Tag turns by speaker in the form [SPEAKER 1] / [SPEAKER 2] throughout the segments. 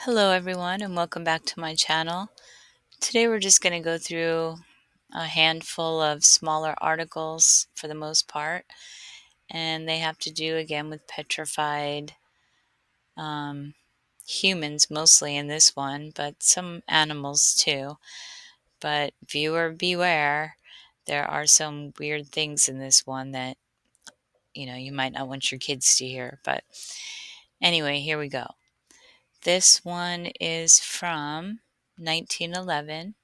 [SPEAKER 1] Hello everyone and welcome back to my channel. Today we're just going to go through a handful of smaller articles for the most part, and they have to do again with petrified humans mostly in this one, but some animals too. But viewer beware, there are some weird things in this one that you might not want your kids to hear. But anyway, here we go. This one is from 1911.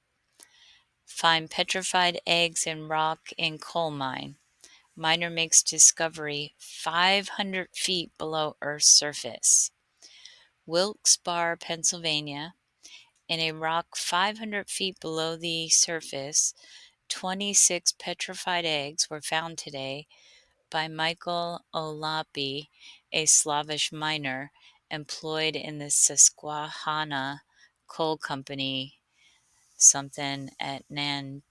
[SPEAKER 1] Find petrified eggs in rock in coal mine. Miner makes discovery 500 feet below Earth's surface. Wilkes-Barre, Pennsylvania. In a rock 500 feet below the surface, 26 petrified eggs were found today by Michael Olapi, a Slavish miner employed in the Susquehanna Coal Company, something at Nanticoke.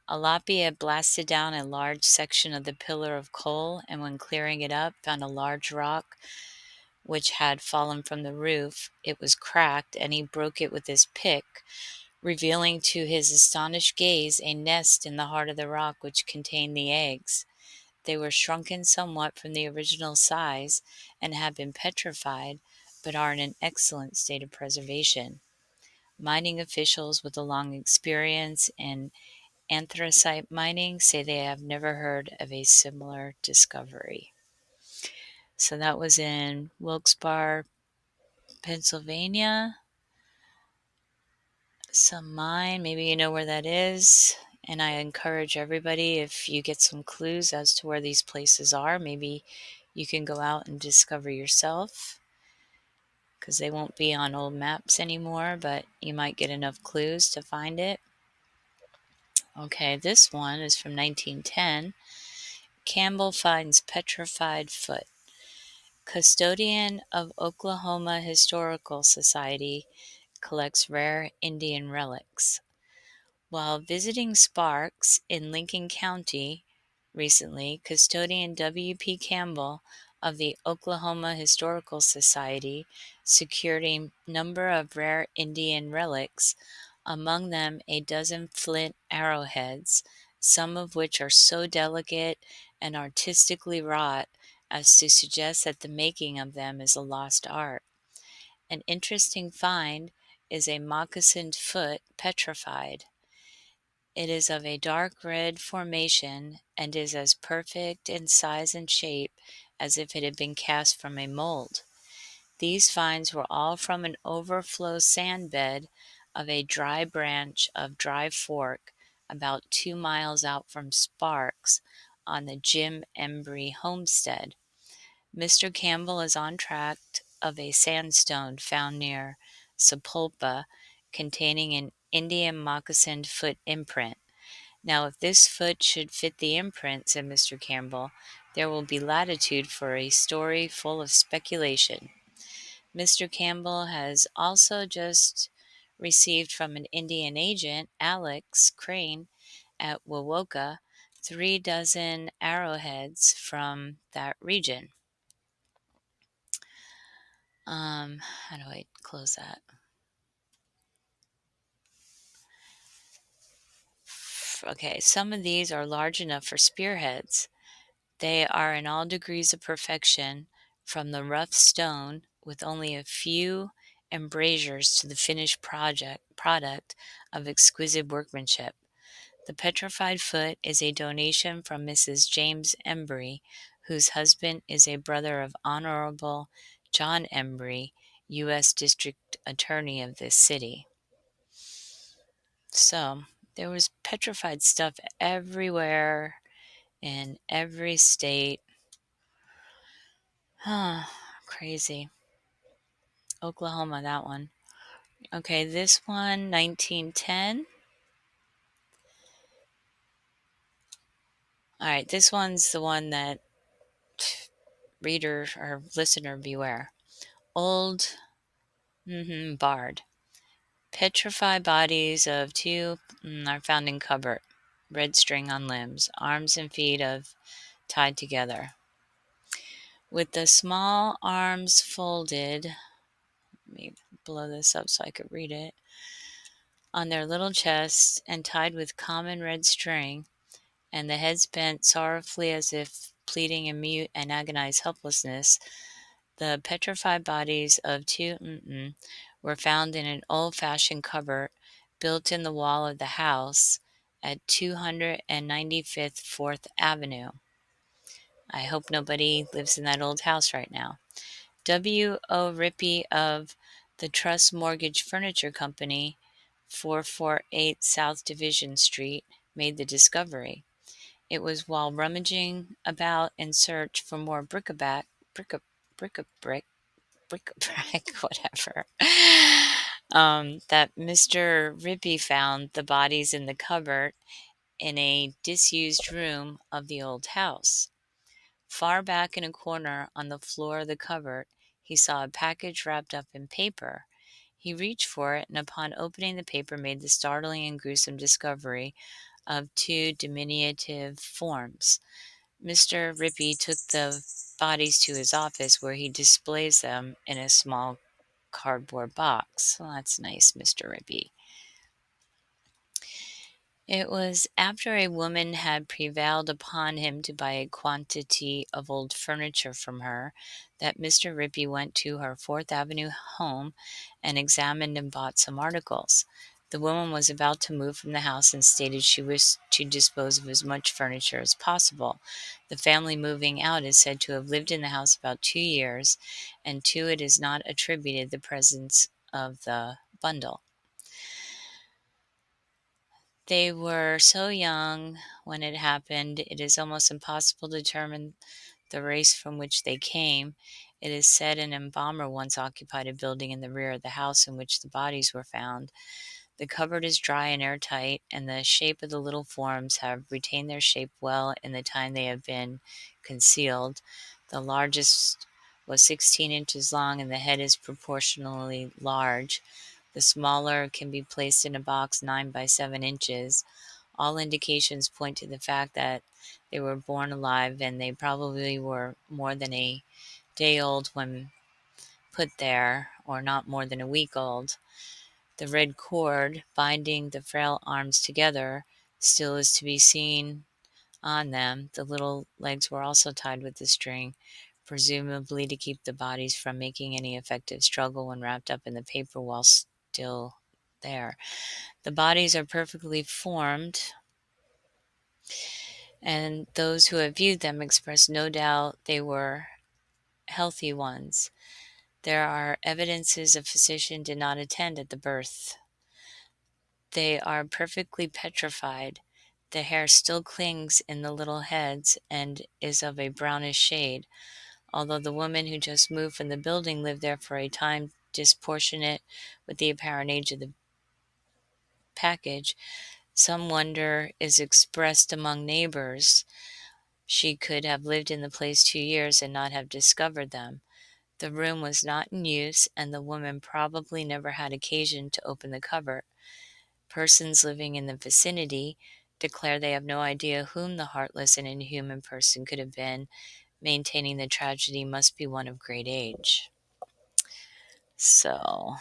[SPEAKER 1] Olapi had blasted down a large section of the pillar of coal, and when clearing it up, found a large rock which had fallen from the roof. It was cracked, and he broke it with his pick, revealing to his astonished gaze a nest in the heart of the rock which contained the eggs. They were shrunken somewhat from the original size and had been petrified, but are in an excellent state of preservation. Mining officials with a long experience in anthracite mining say they have never heard of a similar discovery. So that was in Wilkes-Barre, Pennsylvania. Some mine, maybe you know where that is. And I encourage everybody, if you get some clues as to where these places are, maybe you can go out and discover yourself, because they won't be on old maps anymore, but you might get enough clues to find it. Okay, this one is from 1910. Campbell finds petrified foot. Custodian of Oklahoma Historical Society collects rare Indian relics. While visiting Sparks in Lincoln County recently, custodian W.P. Campbell of the Oklahoma Historical Society secured a number of rare Indian relics, among them a dozen flint arrowheads, some of which are so delicate and artistically wrought as to suggest that the making of them is a lost art. An interesting find is a moccasined foot petrified. It is of a dark red formation and is as perfect in size and shape as if it had been cast from a mold. These finds were all from an overflow sand bed of a dry branch of Dry Fork, about 2 miles out from Sparks on the Jim Embry homestead. Mr. Campbell is on track of a sandstone found near Sapulpa containing an Indian moccasined foot imprint. Now, if this foot should fit the imprint, said Mr. Campbell, there will be latitude for a story full of speculation. Mr. Campbell has also just received from an Indian agent, Alex Crane, at Wawoka, 3 dozen arrowheads from that region. How do I close that? Okay, some of these are large enough for spearheads. They are in all degrees of perfection, from the rough stone with only a few embrasures to the finished product of exquisite workmanship. The petrified foot is a donation from Mrs. James Embry, whose husband is a brother of Honorable John Embry, U.S. District Attorney of this city. So there was petrified stuff everywhere in every state. Crazy. Oklahoma, that one. Okay, this one, 1910. All right, this one's the one that reader or listener beware. Old Bard. Petrified bodies of 2 are found in cupboard. Red string on limbs, arms and feet of tied together. with the small arms folded. Let me blow this up so I could read it. On their little chests and tied with common red string, and the heads bent sorrowfully as if pleading in mute and agonized helplessness, the petrified bodies of two were found in an old-fashioned cupboard built in the wall of the house at 295th 4th Avenue. I hope nobody lives in that old house right now. W. O. Rippey of the Trust Mortgage Furniture Company, 448 South Division Street, made the discovery. It was while rummaging about in search for more bric-a-brac, whatever, that Mr. Rippey found the bodies in the cupboard in a disused room of the old house. Far back in a corner on the floor of the cupboard, he saw a package wrapped up in paper. He reached for it, and upon opening the paper made the startling and gruesome discovery of two diminutive forms. Mr. Rippey took the bodies to his office, where he displays them in a small cardboard box. Well, that's nice, Mr. Rippey. It was after a woman had prevailed upon him to buy a quantity of old furniture from her that Mr. Rippey went to her 4th Avenue home and examined and bought some articles. The woman was about to move from the house and stated she wished to dispose of as much furniture as possible. The family moving out is said to have lived in the house about 2 years, and to it is not attributed the presence of the bundle. They were so young when it happened, it is almost impossible to determine the race from which they came. It is said an embalmer once occupied a building in the rear of the house in which the bodies were found. The cupboard is dry and airtight, and the shape of the little forms have retained their shape well in the time they have been concealed. The largest was 16 inches long, and the head is proportionally large. The smaller can be placed in a box 9 by 7 inches. All indications point to the fact that they were born alive, and they probably were more than a day old when put there, or not more than a week old. The red cord binding the frail arms together still is to be seen on them. The little legs were also tied with the string, presumably to keep the bodies from making any effective struggle when wrapped up in the paper while still there. The bodies are perfectly formed, and those who have viewed them express no doubt they were healthy ones. There are evidences a physician did not attend at the birth. They are perfectly petrified. The hair still clings in the little heads and is of a brownish shade. Although the woman who just moved from the building lived there for a time disproportionate with the apparent age of the package, some wonder is expressed among neighbors. She could have lived in the place 2 years and not have discovered them. The room was not in use, and the woman probably never had occasion to open the cupboard. Persons living in the vicinity declare they have no idea whom the heartless and inhuman person could have been, maintaining the tragedy must be one of great age. So,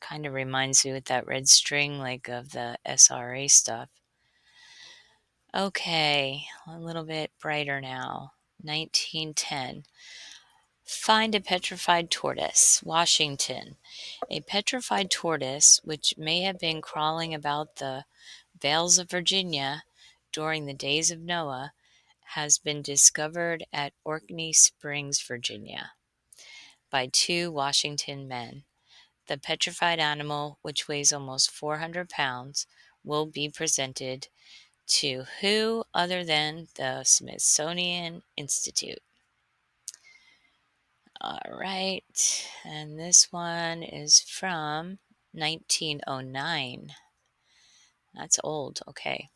[SPEAKER 1] kind of reminds me with that red string, like of the SRA stuff. Okay, a little bit brighter now. 1910. Find a petrified tortoise, Washington. A petrified tortoise, which may have been crawling about the vales of Virginia during the days of Noah, has been discovered at Orkney Springs, Virginia, by 2 Washington men. The petrified animal, which weighs almost 400 pounds, will be presented to who other than the Smithsonian Institute. All right, and this one is from 1909. That's old, okay.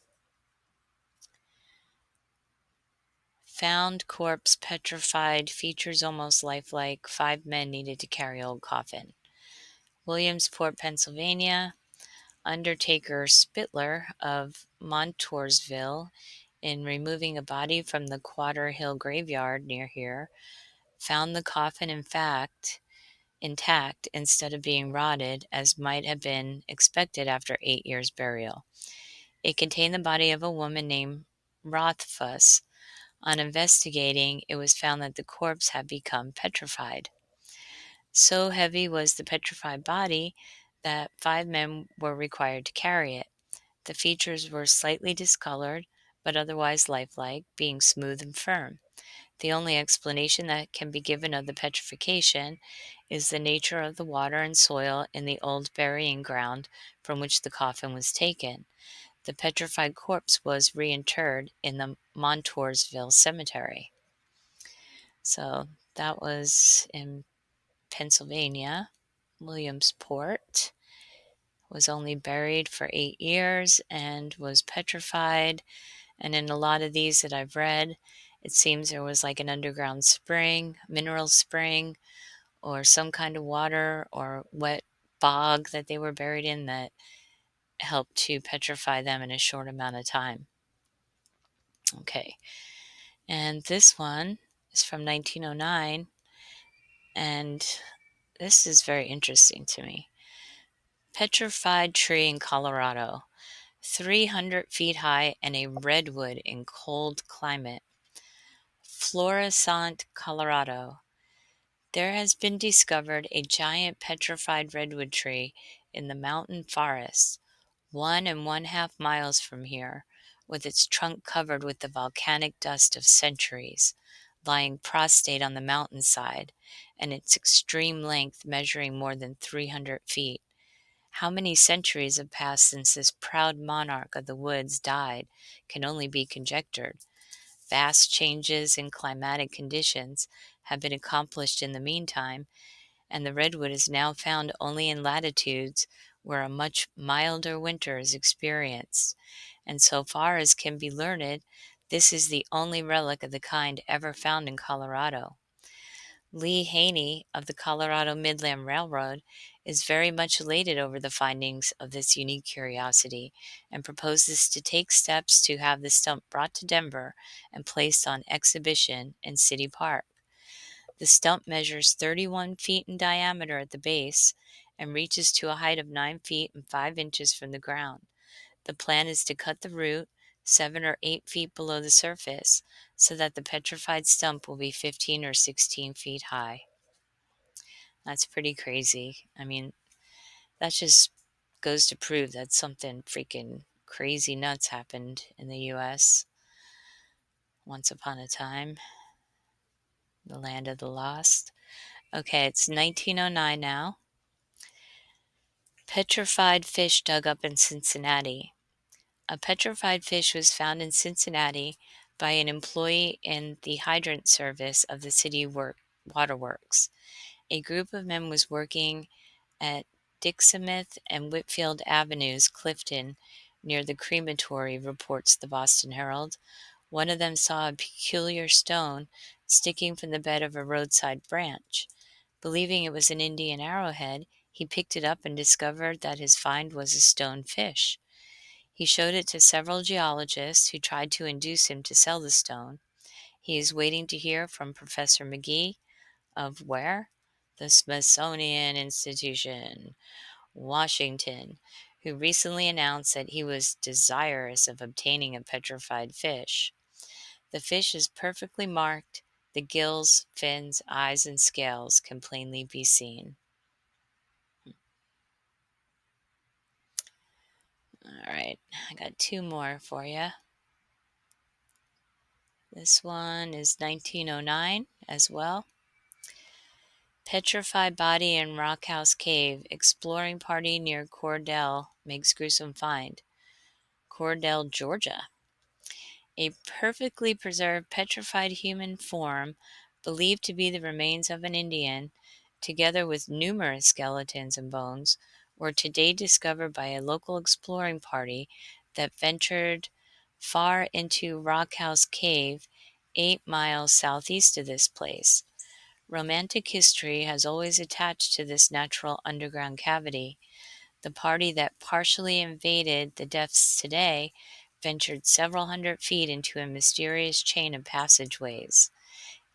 [SPEAKER 1] Found corpse petrified, features almost lifelike, 5 men needed to carry old coffin. Williamsport, Pennsylvania. Undertaker Spittler of Montoursville, in removing a body from the Quater Hill graveyard near here, found the coffin intact instead of being rotted as might have been expected after 8 years' burial. It contained the body of a woman named Rothfuss. On investigating, it was found that the corpse had become petrified. So heavy was the petrified body that 5 men were required to carry it. The features were slightly discolored, but otherwise lifelike, being smooth and firm. The only explanation that can be given of the petrification is the nature of the water and soil in the old burying ground from which the coffin was taken. The petrified corpse was reinterred in the Montoursville Cemetery. So that was in Pennsylvania. Williamsport was only buried for 8 years and was petrified. And in a lot of these that I've read, it seems there was like an underground spring, mineral spring, or some kind of water or wet bog that they were buried in that helped to petrify them in a short amount of time. Okay, and this one is from 1909, and this is very interesting to me. Petrified tree in Colorado, 300 feet high and a redwood in cold climate. Florissant, Colorado. There has been discovered a giant petrified redwood tree in the mountain forest, 1.5 miles from here, with its trunk covered with the volcanic dust of centuries, lying prostrate on the mountainside, and its extreme length measuring more than 300 feet. How many centuries have passed since this proud monarch of the woods died can only be conjectured. Vast changes in climatic conditions have been accomplished in the meantime, and the redwood is now found only in latitudes where a much milder winter is experienced, and so far as can be learned, this is the only relic of the kind ever found in Colorado. Lee Haney of the Colorado Midland Railroad is very much elated over the findings of this unique curiosity and proposes to take steps to have the stump brought to Denver and placed on exhibition in City Park. The stump measures 31 feet in diameter at the base and reaches to a height of 9 feet and 5 inches from the ground. The plan is to cut the root 7 or 8 feet below the surface so that the petrified stump will be 15 or 16 feet high. That's pretty crazy. I mean, that just goes to prove that something freaking crazy nuts happened in the US once upon a time. The land of the lost. Okay, it's 1909 now. Petrified fish dug up in Cincinnati. A petrified fish was found in Cincinnati by an employee in the hydrant service of the city waterworks. A group of men was working at Dixamith and Whitfield Avenues, Clifton, near the crematory, reports the Boston Herald. One of them saw a peculiar stone sticking from the bed of a roadside branch. Believing it was an Indian arrowhead, he picked it up and discovered that his find was a stone fish. He showed it to several geologists who tried to induce him to sell the stone. He is waiting to hear from Professor McGee of where? The Smithsonian Institution, Washington, who recently announced that he was desirous of obtaining a petrified fish. The fish is perfectly marked. The gills, fins, eyes, and scales can plainly be seen. All right, I got 2 more for you. This one is 1909 as well. Petrified body in Rockhouse Cave. Exploring party near Cordell makes gruesome find. Cordell, Georgia. A perfectly preserved petrified human form, believed to be the remains of an Indian, together with numerous skeletons and bones, were today discovered by a local exploring party that ventured far into Rockhouse Cave, 8 miles southeast of this place. Romantic history has always attached to this natural underground cavity. The party that partially invaded the depths today ventured several hundred feet into a mysterious chain of passageways.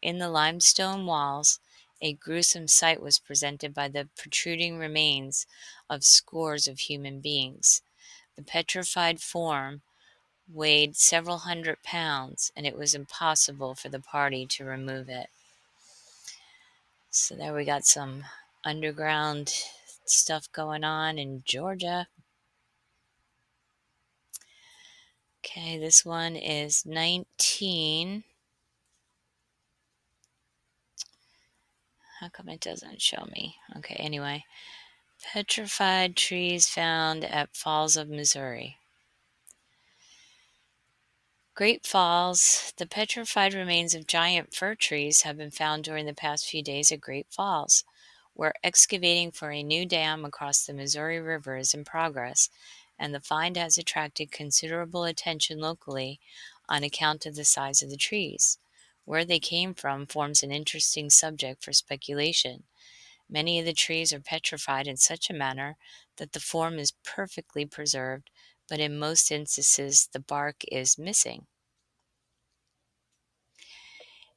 [SPEAKER 1] In the limestone walls, a gruesome sight was presented by the protruding remains of scores of human beings. The petrified form weighed several hundred pounds, and it was impossible for the party to remove it. So there we got some underground stuff going on in Georgia. Okay, this one is 19. How come it doesn't show me? Okay, anyway. Petrified trees found at Falls of Missouri. Great Falls. The petrified remains of giant fir trees have been found during the past few days at Great Falls, where excavating for a new dam across the Missouri River is in progress, and the find has attracted considerable attention locally on account of the size of the trees. Where they came from forms an interesting subject for speculation. Many of the trees are petrified in such a manner that the form is perfectly preserved, but in most instances the bark is missing.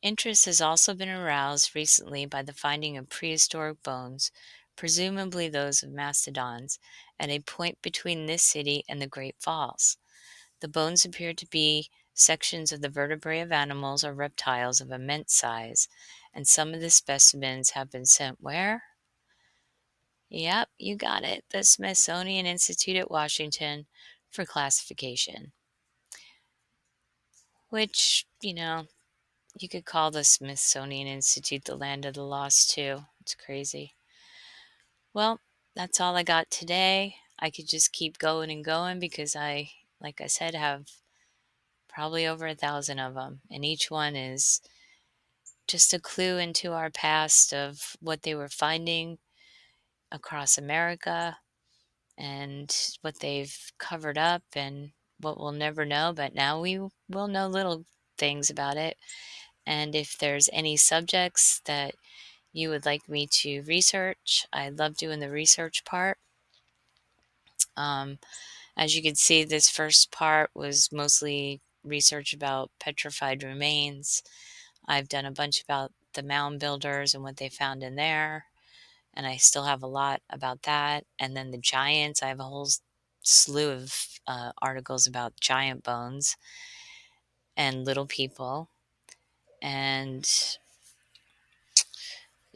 [SPEAKER 1] Interest has also been aroused recently by the finding of prehistoric bones, presumably those of mastodons, at a point between this city and the Great Falls. The bones appear to be sections of the vertebrae of animals or reptiles of immense size, and some of the specimens have been sent where? Yep, you got it. The Smithsonian Institute at Washington for classification. Which, you could call the Smithsonian Institute the land of the lost too. It's crazy. Well, that's all I got today. I could just keep going and going because like I said, have probably over 1,000 of them. And each one is just a clue into our past of what they were finding across America and what they've covered up and what we'll never know, but now we will know little things about it. And if there's any subjects that you would like me to research, I love doing the research part. As you can see, this first part was mostly research about petrified remains. I've done a bunch about the mound builders and what they found in there, and I still have a lot about that. And then the giants, I have a whole slew of articles about giant bones and little people, and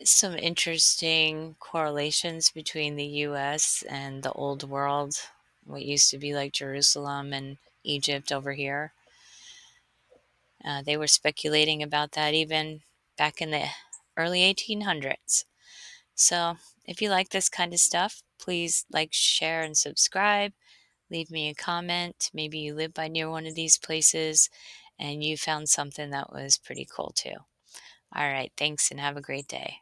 [SPEAKER 1] some interesting correlations between the US and the old world, what used to be like Jerusalem and Egypt over here. They were speculating about that even back in the early 1800s. So if you like this kind of stuff, please like, share, and subscribe. Leave me a comment. Maybe you live by near one of these places and you found something that was pretty cool too. All right, thanks and have a great day.